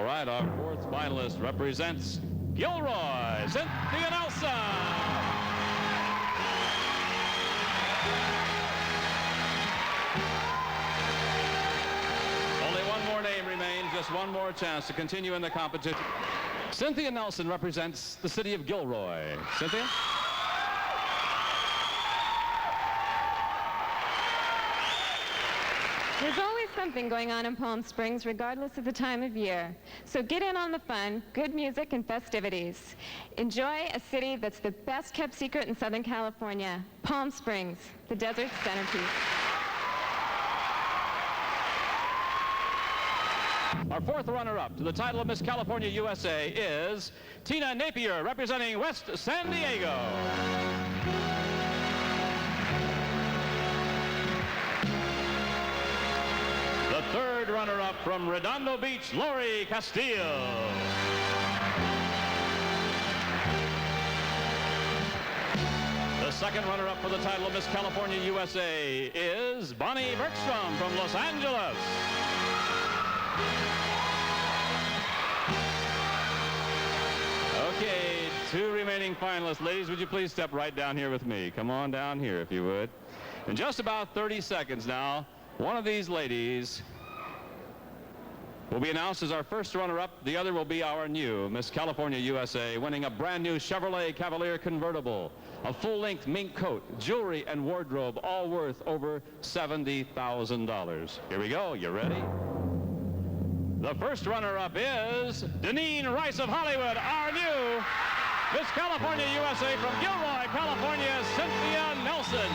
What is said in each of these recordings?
All right, our fourth finalist represents Gilroy, Cynthia Nelson. Just one more chance to continue in the competition. Cynthia Nelson represents the city of Gilroy. Cynthia? There's always something going on in Palm Springs, regardless of the time of year. So get in on the fun, good music, and festivities. Enjoy a city that's the best kept secret in Southern California, Palm Springs, the desert's centerpiece. Our fourth runner-up to the title of Miss California USA is Tina Napier, representing West San Diego. The third runner-up from Redondo Beach, Lori Castillo. The second runner-up for the title of Miss California USA is Bonnie Bergstrom from Los Angeles. Okay, two remaining finalists. Ladies, would you please step right down here with me? Come on down here, if you would. In just about 30 seconds now, one of these ladies will be announced as our first runner-up. The other will be our new Miss California USA, winning a brand new Chevrolet Cavalier convertible, a full-length mink coat, jewelry, and wardrobe, all worth over $70,000. Here we go. You ready? The first runner-up is Deneen Rice of Hollywood, our new Miss California USA from Gilroy, California, Cynthia Nelson.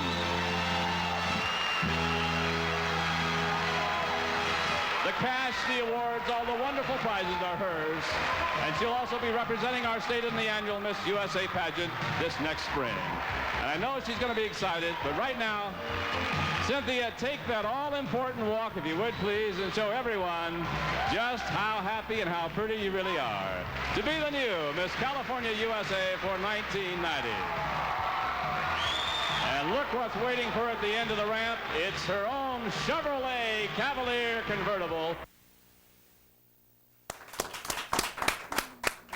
The cash, the awards, all the wonderful prizes are hers. And she'll also be representing our state in the annual Miss USA pageant this next spring. And I know she's going to be excited, but right now, Cynthia, take that all-important walk, if you would, please, and show everyone just how happy and how pretty you really are to be the new Miss California USA for 1990. And look what's waiting for her at the end of the ramp. It's her own Chevrolet Cavalier convertible.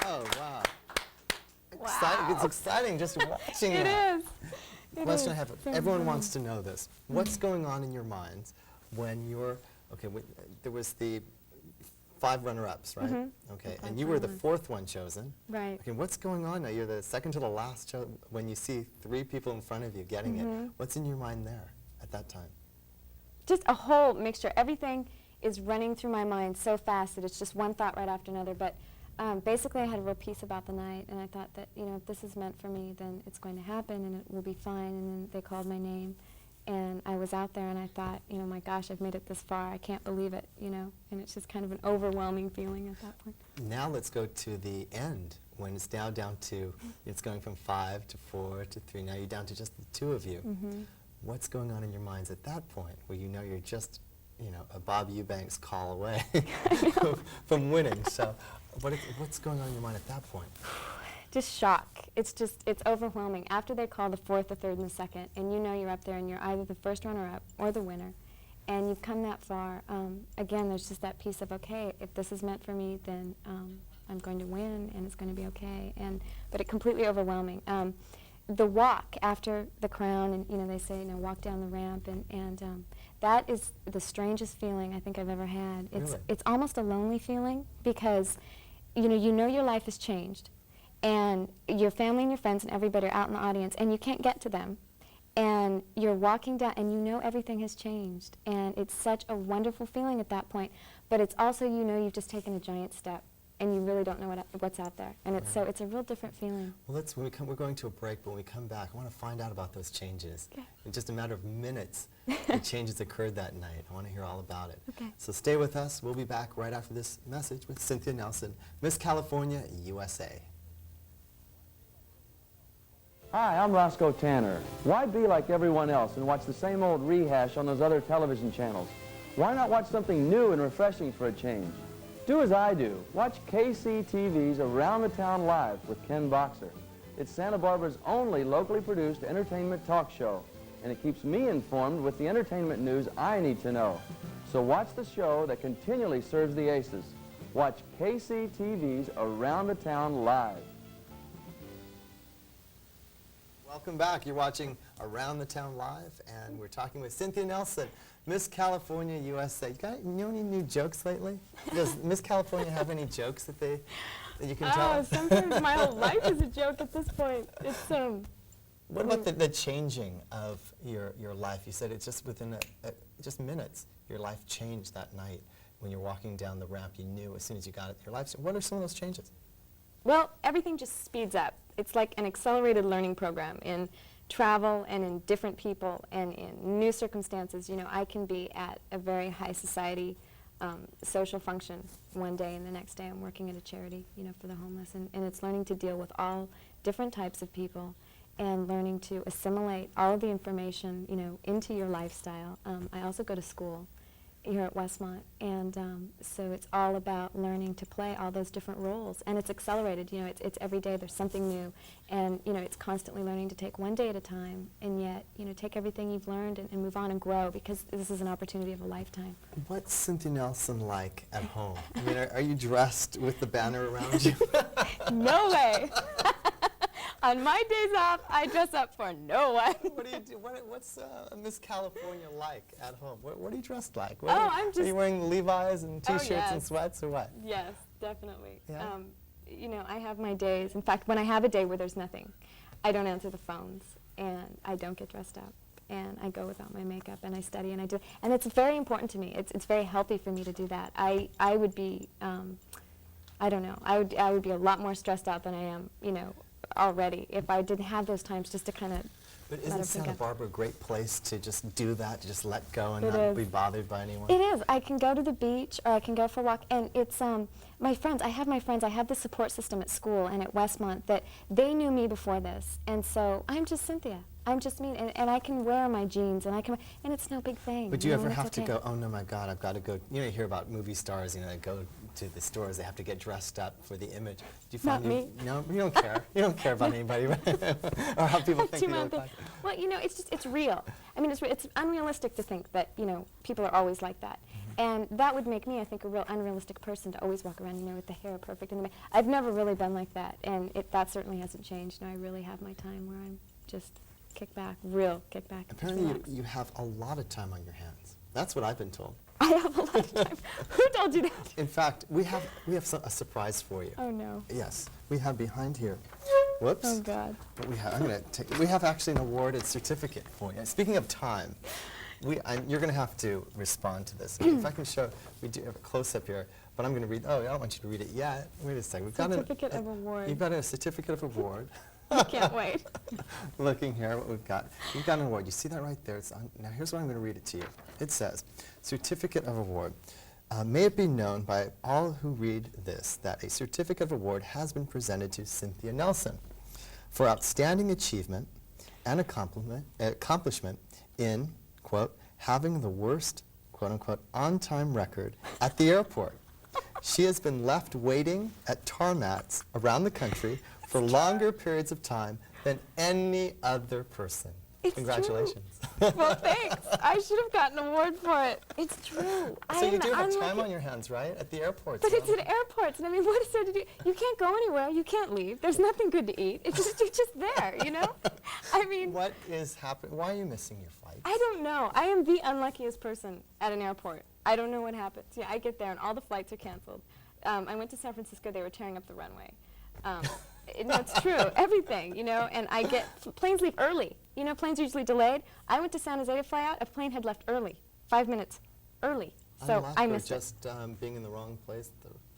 Oh, wow. Exciting. It's exciting just watching It that. is. Question I have, everyone wants to know this. What's going on in your minds when you're, okay, there was the 5 runner-ups, right? Okay, and you were the 4th one chosen. Right. Okay, what's going on now? You're the second to the last when you see 3 people in front of you getting it. What's in your mind there at that time? Just a whole mixture. Everything is running through my mind so fast that it's just one thought right after another. But basically, I had a real peace about the night, and I thought that, you know, if this is meant for me, then it's going to happen, and it will be fine. And then they called my name, and I was out there, and I thought, you know, my gosh, I've made it this far. I can't believe it, you know. And it's just kind of an overwhelming feeling at that point. Now let's go to the end, when it's now down to, it's going from 5 to 4 to 3. Now you're down to just the 2 of you. What's going on in your minds at that point, where you know you're just, you know, a Bob Eubanks call away from winning? So what's going on in your mind at that point? Just shock. It's overwhelming. After they call the 4th, the 3rd, and the 2nd, and you know you're up there and you're either the first runner-up or the winner, and you've come that far, again, there's just that piece of, okay, if this is meant for me, then I'm going to win, and it's going to be okay. But it's completely overwhelming. The walk after the crown, and, you know, they say, you know, walk down the ramp, and that is the strangest feeling I think I've ever had. It's almost a lonely feeling, because you know your life has changed, and your family and your friends and everybody are out in the audience, and you can't get to them, and you're walking down, and you know everything has changed, and it's such a wonderful feeling at that point. But it's also, you know, you've just taken a giant step, and you really don't know what's out there, and it's so it's a real different feeling. Well, we're going to a break, but when we come back, I want to find out about those changes. Okay. In just a matter of minutes, the changes occurred that night. I want to hear all about it. Okay. So stay with us. We'll be back right after this message with Cynthia Nelson, Miss California USA. Hi, I'm Roscoe Tanner. Why be like everyone else and watch the same old rehash on those other television channels? Why not watch something new and refreshing for a change? Do as I do. Watch KCTV's Around the Town Live with Ken Boxer. It's Santa Barbara's only locally produced entertainment talk show, and it keeps me informed with the entertainment news I need to know. So watch the show that continually serves the aces. Watch KCTV's Around the Town live. Welcome back. You're watching Around the Town Live, and we're talking with Cynthia Nelson, Miss California, USA. You know any new jokes lately? Does Miss California have any jokes that you can tell? Oh, sometimes my whole life is a joke at this point. It's What about the changing of your life? You said it's just within just minutes. Your life changed that night when you're walking down the ramp. You knew as soon as you got it. Your life. What are some of those changes? Well, everything just speeds up. It's like an accelerated learning program in travel and in different people and in new circumstances. You know, I can be at a very high society social function one day, and the next day I'm working at a charity, you know, for the homeless. And it's learning to deal with all different types of people and learning to assimilate all of the information, you know, into your lifestyle. I also go to school here at Westmont, and so it's all about learning to play all those different roles, and it's accelerated. You know, it's every day there's something new, and you know, it's constantly learning to take one day at a time, and yet, you know, take everything you've learned and move on and grow, because this is an opportunity of a lifetime. What's Cynthia Nelson like at home? I mean, are you dressed with the banner around you? No way. On my days off, I dress up for no one. What do you do? What's Miss California like at home? What are you dressed like? I'm just... Are you wearing Levi's and T-shirts yes. and sweats, or what? Yes, definitely. Yeah? You know, I have my days. In fact, when I have a day where there's nothing, I don't answer the phones, and I don't get dressed up, and I go without my makeup, and I study, and I do. And it's very important to me. It's very healthy for me to do that. I would be, I don't know, I would be a lot more stressed out than I am, you know, already if I didn't have those times just to kind of. But isn't Santa Barbara a great place to just do that, to just let go and It not is. be bothered by anyone? It is. I can go to the beach, or I can go for a walk, and it's my friends. I have my friends. I have the support system at school and at Westmont that they knew me before this, and so I'm just Cynthia. I'm just me, and I can wear my jeans, and and it's no big thing. But do you know, ever it's have to okay. go, oh no, my God, I've got to go, you know, you hear about movie stars, you know, they go to the stores, they have to get dressed up for the image. Do you find Not me. No, you don't care. You don't care about anybody, or how people think you look like. Well, you know, it's real. I mean, it's unrealistic to think that, you know, people are always like that. And that would make me, I think, a real unrealistic person to always walk around, you know, with the hair perfect. And I've never really been like that, and that certainly hasn't changed. No, I really have my time where I'm just kick back. Apparently you have a lot of time on your hands. That's what I've been told. I have a lot of time. Who told you that? In fact, we have a surprise for you. Oh, no. Yes, we have behind here. Whoops. Oh, God. But we have actually an awarded certificate for you. Speaking of time, you're going to have to respond to this. If I can show, we do have a close-up here, but I'm going to read, I don't want you to read it yet. Wait a second. We've Certificate of award. You've got a certificate of award. I can't wait. Looking here, what we've got. You've got an award. You see that right there? Now here's what I'm going to read it to you. It says, Certificate of Award. May it be known by all who read this that a certificate of award has been presented to Cynthia Nelson for outstanding achievement and accomplishment in, quote, having the worst, quote unquote, on-time record at the airport. She has been left waiting at tarmacs around the country for longer periods of time than any other person. It's Congratulations. True. Well, thanks. I should have gotten an award for it. It's true. So you do have time on your hands, right? At the airport. But it's at airports, and I mean, what is there to do? You can't go anywhere. You can't leave. There's nothing good to eat. It's just, you're just there, you know? I mean... What is happening? Why are you missing your flight? I don't know. I am the unluckiest person at an airport. I don't know what happens. Yeah, I get there, and all the flights are canceled. I went to San Francisco. They were tearing up the runway. No, it's true. Everything, you know, and I get, planes leave early. You know, planes are usually delayed. I went to San Jose to fly out. A plane had left early, 5 minutes early. So I missed it. Just being in the wrong place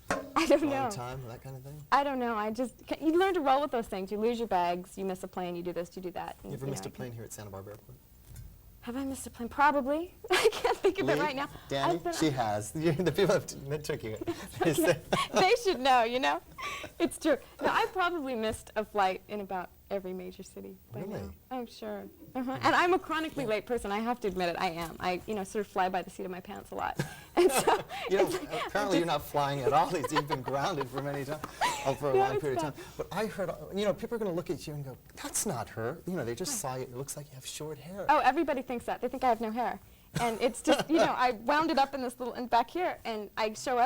at I the don't know. wrong time, that kind of thing? I don't know. You learn to roll with those things. You lose your bags, you miss a plane, you do this, you do that. You ever missed a plane here at Santa Barbara Airport? Have I missed a plane? Probably. I can't think of it right now. Danny, she has. The people that took you. Okay. They should know, you know? It's true. No, I probably missed a flight in about every major city by Really? now. Oh, sure. And I'm a chronically late person. I have to admit it. I am. I, you know, sort of fly by the seat of my pants a lot. And so You know, apparently you're not flying at all. You've been grounded for many times, for a No, long it's period of bad. time. But I heard, you know, people are going to look at you and go, that's not her. You know, they just saw you. It looks like you have short hair. Oh, everybody thinks that. They think I have no hair. And it's just, you know, I wound it up in this little, and back here, and I show up.